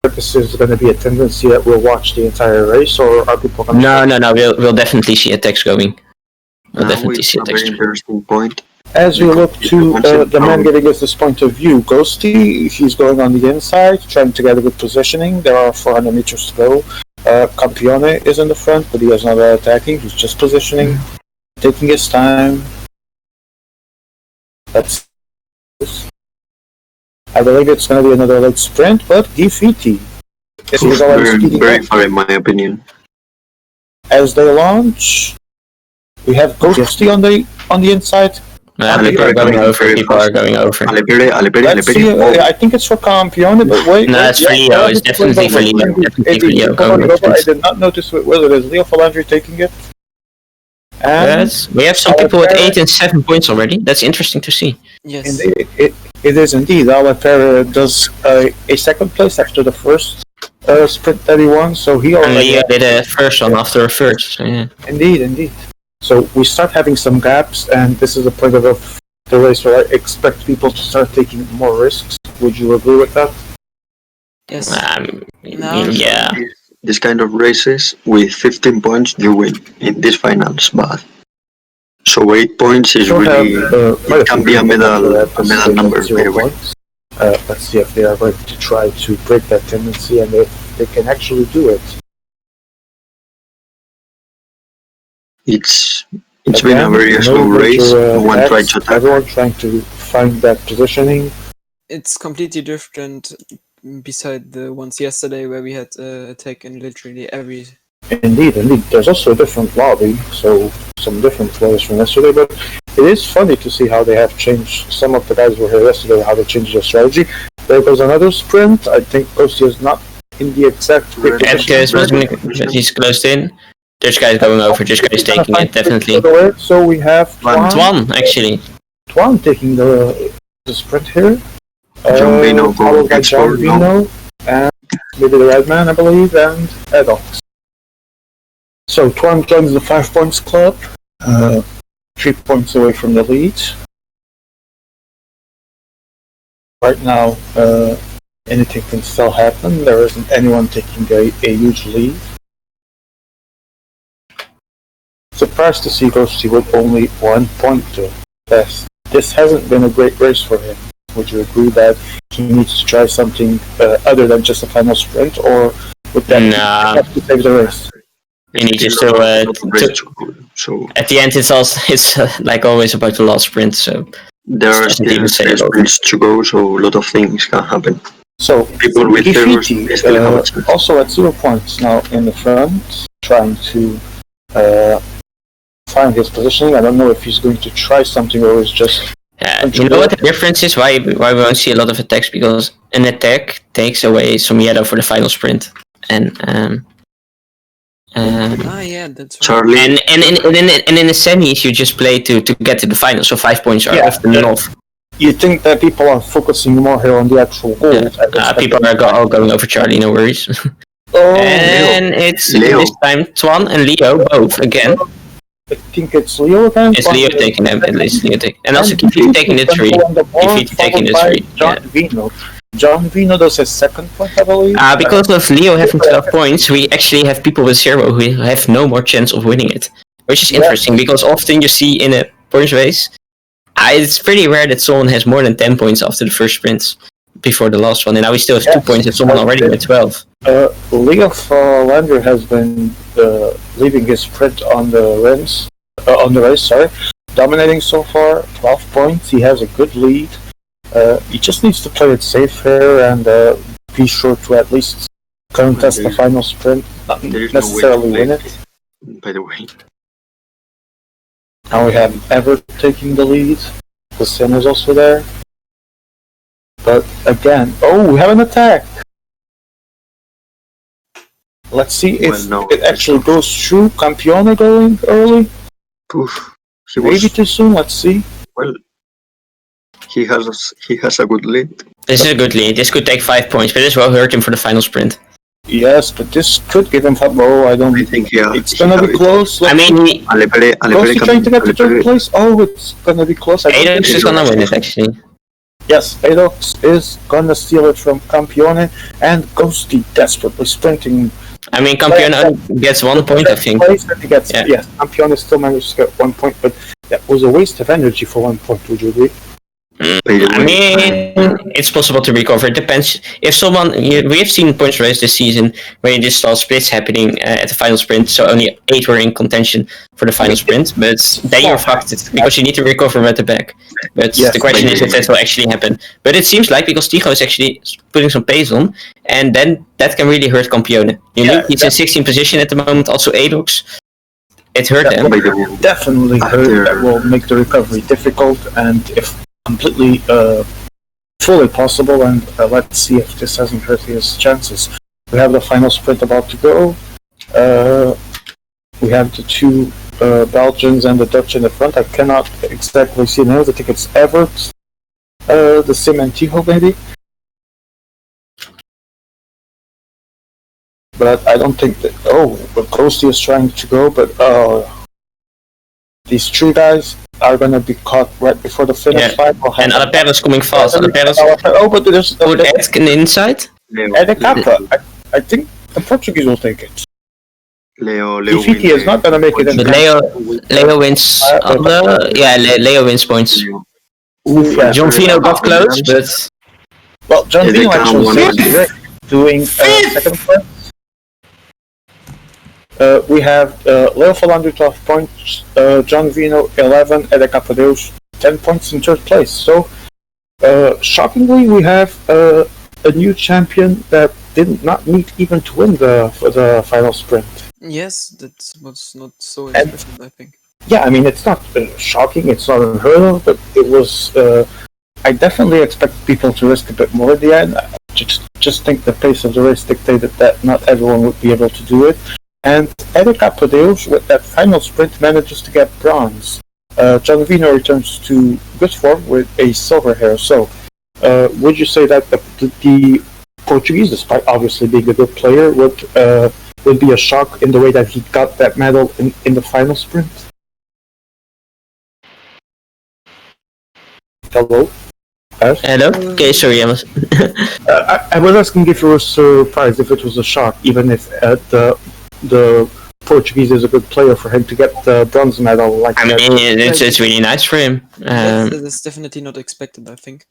this is going to be a tendency that we'll watch the entire race, or are people going to... No. We'll definitely see attacks going. We'll definitely see attacks. Very interesting point. As we look to the man giving us this point of view, Ghosty, he's going on the inside, trying to get a good positioning. There are 400 meters to go. Campione is in the front, but he has not attacking. He's just positioning, taking his time. I believe it's going to be another late sprint, but DFT is already very far, in my opinion. As they launch, we have Ghosty on the inside. People are going over. Let's see, I think it's for Campione, but wait. No, it's for Leo. It's definitely for Leo. I did not notice whether it is Leo Falandri taking it. Yes, we have some people with 8 and 7 points already. That's interesting to see. Yes. It is indeed. Alapera does a second place after the first sprint that he won, so he already... And Leo did a first one after a first, so yeah. Indeed. So we start having some gaps, and this is a point of the race where I expect people to start taking more risks. Would you agree with that? Yes. Yeah. This kind of races, with 15 points, you win in these finals, but so 8 points is really it can be a medal number. Let's see if they are going to try to break that tendency, and if they can actually do it. It's been a very slow race. No one tried to attack. Everyone trying to find that positioning. It's completely different beside the ones yesterday where we had attack in literally every... Indeed. There's also a different lobby, so some different players from yesterday, but it is funny to see how they have changed. Some of the guys who were here yesterday, how they changed their strategy. There goes another sprint. I think Ghosty is not in the exact... He's closed in. This guy's going over, this guy's taking it, definitely. So we have Twan, actually. Twan taking the sprint here. John Vino followed by John Vino, and maybe the Red Man, I believe, and Edox. So Twan joins the 5 points club, 3 points away from the lead. Right now, anything can still happen. There isn't anyone taking a huge lead. Surprised to see Ghosty with only 1 point to best. This hasn't been a great race for him. Would you agree that he needs to try something other than just a final sprint, or would that have to save the race? You need just to at the end, it's like always about the last sprint. So there are still 3 sprints to go, so a lot of things can happen. So people with DFT, also at 0 points now in the front, trying to find his positioning. I don't know if he's going to try something or is just... you know what the difference is? Why we won't see a lot of attacks? Because an attack takes away some yellow for the final sprint, and that's right. Charlie. And in the semis you just play to get to the final, so 5 points are often enough. You think that people are focusing more here on the actual goal? People are all going over Charlie, no worries. And Leo. It's this time Twan and Leo both again. I think it's Leo again. It's Leo taking them, at least Leo taking, and also Kifiti taking the 3. Kifiti taking the 3. John Vino does his 2nd point, I believe. Because of Leo having 12 points, we actually have people with 0 who have no more chance of winning it, which is interesting because often you see in a points race, it's pretty rare that someone has more than 10 points after the first sprints before the last one, and now we still have 2 points and someone already with 12. Leo Falandri has been leaving his sprint on the race, dominating so far, 12 points. He has a good lead. He just needs to play it safe here and be sure to at least contest the final sprint, not necessarily win it. By the way. Now we have Ever taking the lead. The Sin is also there. But again, we have an attack! Let's see if it actually goes through. Campione going early? Maybe too soon, let's see. Well, he has a good lead. This is a good lead. This could take 5 points, but this will hurt him for the final sprint. Yes, but this could give him I think it's gonna be close. I mean, Ghosty trying to get to 3rd place. It's gonna be close. Adox is gonna win it, actually. Yes, Adox is gonna steal it from Campione, and Ghosty desperately sprinting. I mean, Campione only gets 1 point, I think. He gets, yes, Campione still managed to get 1 point, but that was a waste of energy for 1 point, would you agree? I mean, it's possible to recover. It depends. If someone, we have seen points race this season where you just saw splits happening at the final sprint, so only 8 were in contention for the final sprint, but then you're fucked because you need to recover at the back. But the question is if that will actually happen. But it seems like because Tigo is actually putting some pace on, and then that can really hurt Campione. He's in 16th position at the moment, also Adox. It hurt them. Definitely hurt. That will make the recovery difficult, and if completely fully possible, and let's see if this hasn't hurt his chances. We have the final sprint about to go. We have the two Belgians and the Dutch in the front. I cannot exactly see names. I think it's Everett, the Sim and Tiho maybe. But I don't think that. Oh, but Ghosty is trying to go, but these three guys are gonna be caught right before the finish line. And Alaperra is coming fast. Oh, but there's would Ed in the inside? I think the Portuguese will take it. Leo If he is not gonna make it in. But Leo wins. Leo wins points. John Vino got close, but well, John Vino actually doing second place. We have Leo Falandu 12 points, John Vino 11, Ede Capadeus 10 points in third place. So, shockingly, we have a new champion that did not need even to win the final sprint. Yes, that was not so expected, I think. Yeah, I mean, it's not shocking, it's not unheard of, but it was... I definitely expect people to risk a bit more at the end. I just think the pace of the race dictated that not everyone would be able to do it. And Ede Capadeus, with that final sprint, manages to get bronze. John Vino returns to good form with a silver hair. So, would you say that the Portuguese, despite obviously being a good player, would be a shock in the way that he got that medal in the final sprint? Hello? Hello? Okay, sorry, I was... I was asking if you were surprised if it was a shock, even if the Portuguese is a good player for him to get the bronze medal like that. I mean, it's really nice for him. That's definitely not expected, I think.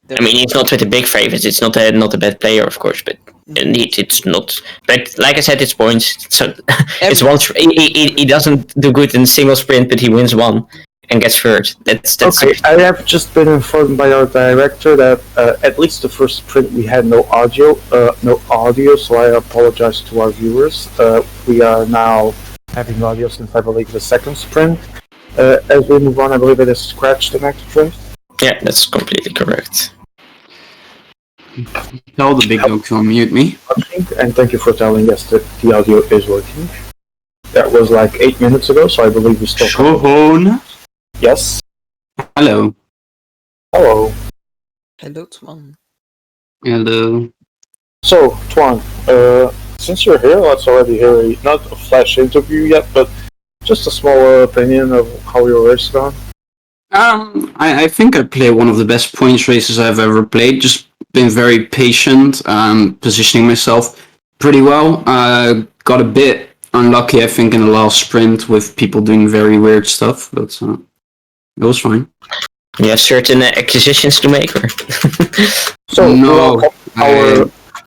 I mean, he's not with the big favorites. It's not a bad player, of course, but indeed, it's not. But like I said, it's points. So it's one. He doesn't do good in single sprint, but he wins one and gets third. That's okay. I have just been informed by our director that at least the first sprint we had no audio, so I apologize to our viewers. We are now having audio since I believe the second sprint. As we move on, I believe it is Scratch the next sprint. Yeah, that's completely correct. Tell the big dog to unmute me. And thank you for telling us that the audio is working. That was like 8 minutes ago, so I believe we still... Shohon! Yes? Hello. Hello. Hello, Twan. Hello. So, Twan, since you're here, let's already hear not a flash interview yet, but just a small opinion of how your race gone. I think I played one of the best points races I've ever played. Just been very patient, positioning myself pretty well. Got a bit unlucky, I think, in the last sprint with people doing very weird stuff, but it was fine. You have certain acquisitions to make, or? So, no,